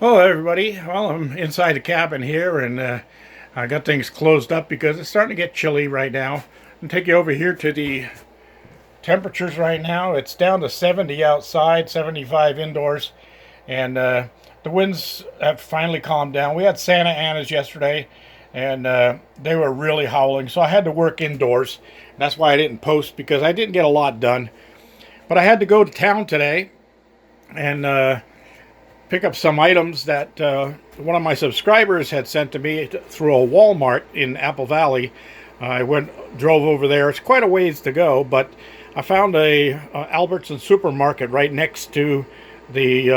Hello, everybody. Well, I'm inside the cabin here, and I got things closed up because it's starting to get chilly right now. I'm going to take you over here to the temperatures right now. It's down to 70 outside, 75 indoors, and the winds have finally calmed down. We had Santa Anas yesterday, and they were really howling, so I had to work indoors. That's why I didn't post, because I didn't get a lot done. But I had to go to town today, and pick up some items that one of my subscribers had sent to me through a Walmart in Apple Valley. I drove over there. It's quite a ways to go, but I found a Albertson supermarket right next to the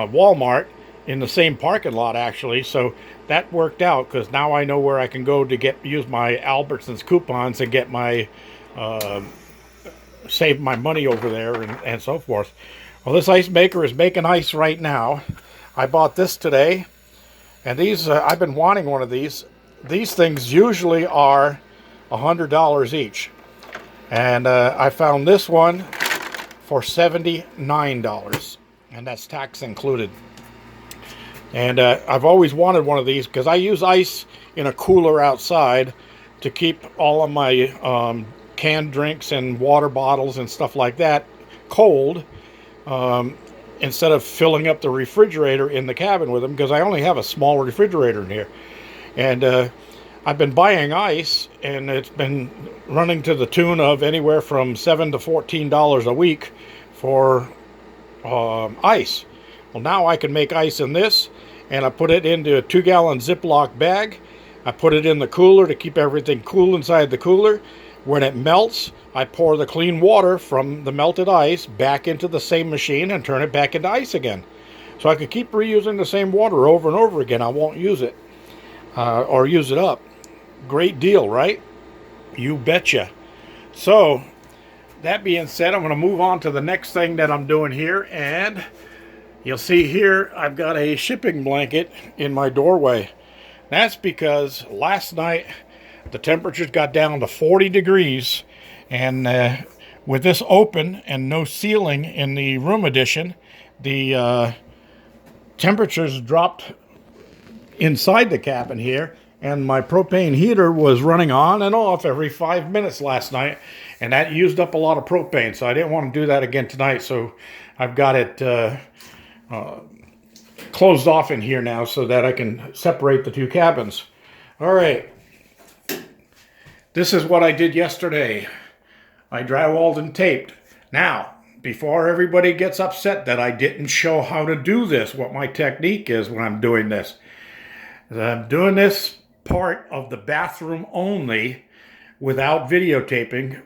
Walmart in the same parking lot, actually. So that worked out, because now I know where I can go to use my Albertsons coupons and get my save my money over there and so forth. Well, this ice maker is making ice right now. I bought this today, and these I've been wanting one of these. These things usually are $100 each, and I found this one for $79, and that's tax included. And I've always wanted one of these because I use ice in a cooler outside to keep all of my canned drinks and water bottles and stuff like that cold, instead of filling up the refrigerator in the cabin with them, because I only have a small refrigerator in here. And I've been buying ice, and it's been running to the tune of anywhere from $7 to $14 a week for ice. Well, now I can make ice in this, and I put it into a 2-gallon Ziploc bag. I put it in the cooler to keep everything cool inside the cooler. When it melts, I pour the clean water from the melted ice back into the same machine and turn it back into ice again. So I could keep reusing the same water over and over again. I won't use it or use it up. Great deal, right? You betcha. So, that being said, I'm going to move on to the next thing that I'm doing here. And you'll see here, I've got a shipping blanket in my doorway. That's because last night the temperatures got down to 40 degrees, and with this open and no ceiling in the room addition, the temperatures dropped inside the cabin here, and my propane heater was running on and off every 5 minutes last night, and that used up a lot of propane, so I didn't want to do that again tonight. So I've got it closed off in here now so that I can separate the two cabins. All right. This is what I did yesterday. I drywalled and taped. Now, before everybody gets upset that I didn't show how to do this, what my technique is when I'm doing this. I'm doing this part of the bathroom only without videotaping.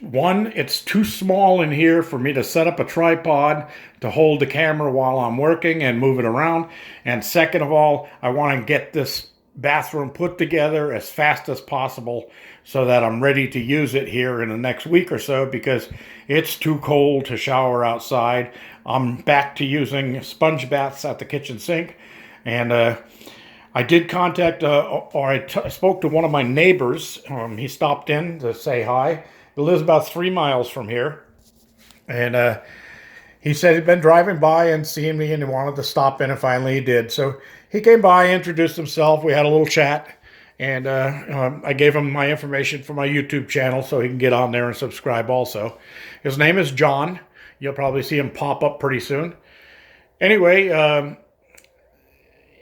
One, it's too small in here for me to set up a tripod to hold the camera while I'm working and move it around. And second of all, I want to get this bathroom put together as fast as possible so that I'm ready to use it here in the next week or so, because it's too cold to shower outside. I'm back to using sponge baths at the kitchen sink, and I did contact I spoke to one of my neighbors. He stopped in to say hi. He lives about 3 miles from here, and he said he'd been driving by and seeing me, and he wanted to stop in, and finally he did. So he came by, introduced himself. We had a little chat, and I gave him my information for my YouTube channel so he can get on there and subscribe also. His name is John. You'll probably see him pop up pretty soon. Anyway,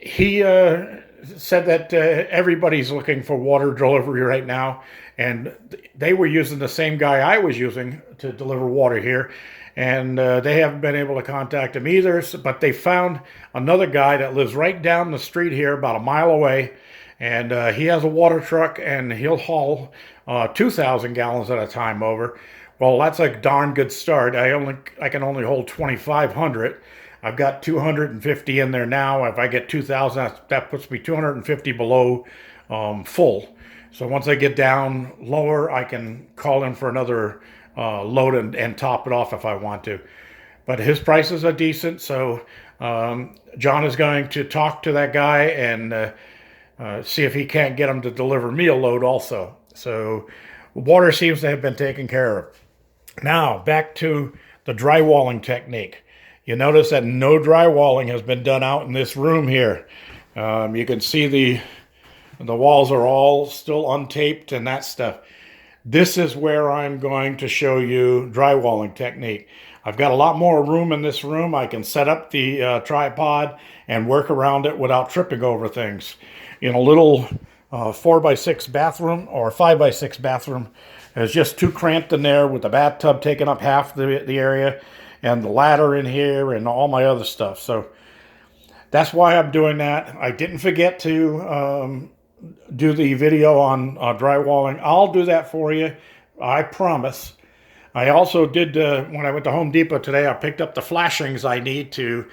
he said that everybody's looking for water delivery right now, and they were using the same guy I was using to deliver water here. And they haven't been able to contact him either, but they found another guy that lives right down the street here, about a mile away, and he has a water truck, and he'll haul 2,000 gallons at a time over. Well, that's a darn good start. I can only hold 2,500. I've got 250 in there now. If I get 2,000, that puts me 250 below full. So once I get down lower, I can call in for another load and top it off if I want to. But his prices are decent, so John is going to talk to that guy and see if he can't get him to deliver me a load also. So water seems to have been taken care of. Now, back to the drywalling technique. You notice that no drywalling has been done out in this room here. You can see the walls are all still untaped and that stuff. This is where I'm going to show you drywalling technique. I've got a lot more room in this room. I can set up the tripod and work around it without tripping over things. In a little 4x6 bathroom or 5x6 bathroom, it's just too cramped in there with the bathtub taking up half the area and the ladder in here and all my other stuff. So that's why I'm doing that. I didn't forget to do the video on drywalling. I'll do that for you, I promise. I also did, when I went to Home Depot today, I picked up the flashings I need to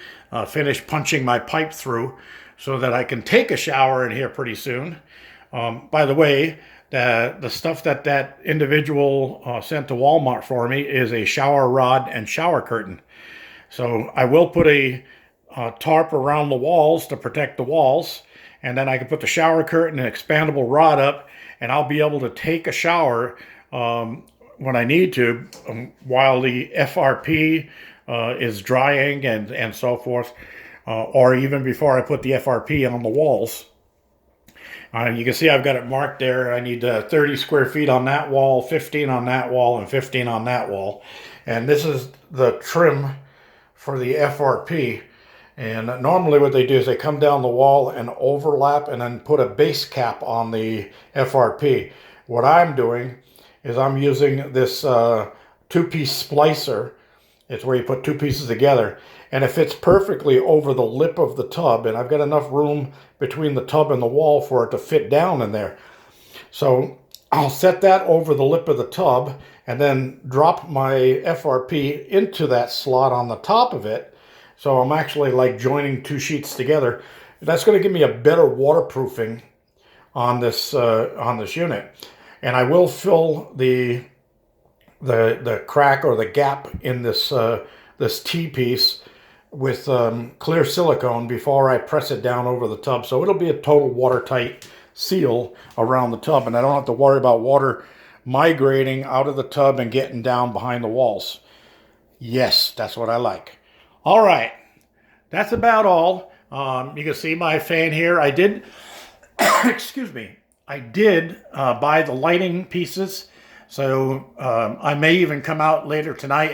finish punching my pipe through so that I can take a shower in here pretty soon. By the way, the stuff that individual sent to Walmart for me is a shower rod and shower curtain. So I will put a tarp around the walls to protect the walls, and then I can put the shower curtain and expandable rod up, and I'll be able to take a shower when I need to while the FRP is drying and so forth, or even before I put the FRP on the walls. You can see I've got it marked there. I need 30 square feet on that wall, 15 on that wall, and 15 on that wall. And this is the trim for the FRP. And normally what they do is they come down the wall and overlap and then put a base cap on the FRP. What I'm doing is I'm using this two-piece splicer. It's where you put two pieces together. And it fits perfectly over the lip of the tub. And I've got enough room between the tub and the wall for it to fit down in there. So I'll set that over the lip of the tub and then drop my FRP into that slot on the top of it. So I'm actually like joining two sheets together. That's going to give me a better waterproofing on this unit. And I will fill the crack or the gap in this this T-piece with clear silicone before I press it down over the tub. So it'll be a total watertight seal around the tub, and I don't have to worry about water migrating out of the tub and getting down behind the walls. Yes, that's what I like. All right, that's about all. You can see my fan here. I did, excuse me, I did buy the lighting pieces. So I may even come out later tonight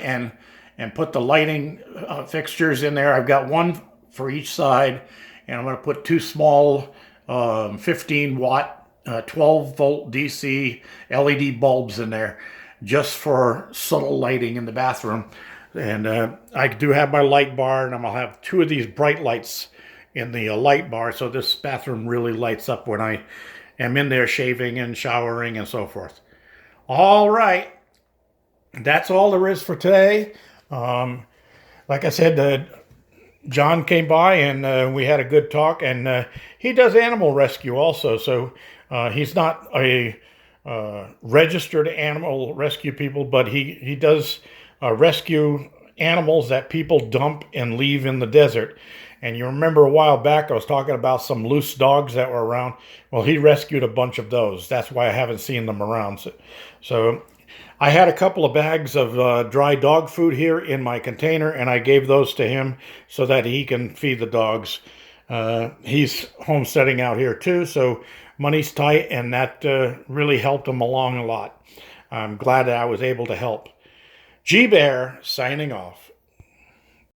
and put the lighting fixtures in there. I've got one for each side, and I'm going to put two small 15 watt, 12 volt DC LED bulbs in there just for subtle lighting in the bathroom. And I do have my light bar, and I'm going to have two of these bright lights in the light bar, so this bathroom really lights up when I am in there shaving and showering and so forth. All right, that's all there is for today. Like I said, John came by and we had a good talk, and he does animal rescue also. So he's not a registered animal rescue people, but he does rescue animals that people dump and leave in the desert. And you remember a while back I was talking about some loose dogs that were around. Well, he rescued a bunch of those. That's why I haven't seen them around. So I had a couple of bags of dry dog food here in my container, and I gave those to him so that he can feed the dogs. He's homesteading out here too, so money's tight, and that really helped him along a lot. I'm glad that I was able to help. G-Bear signing off.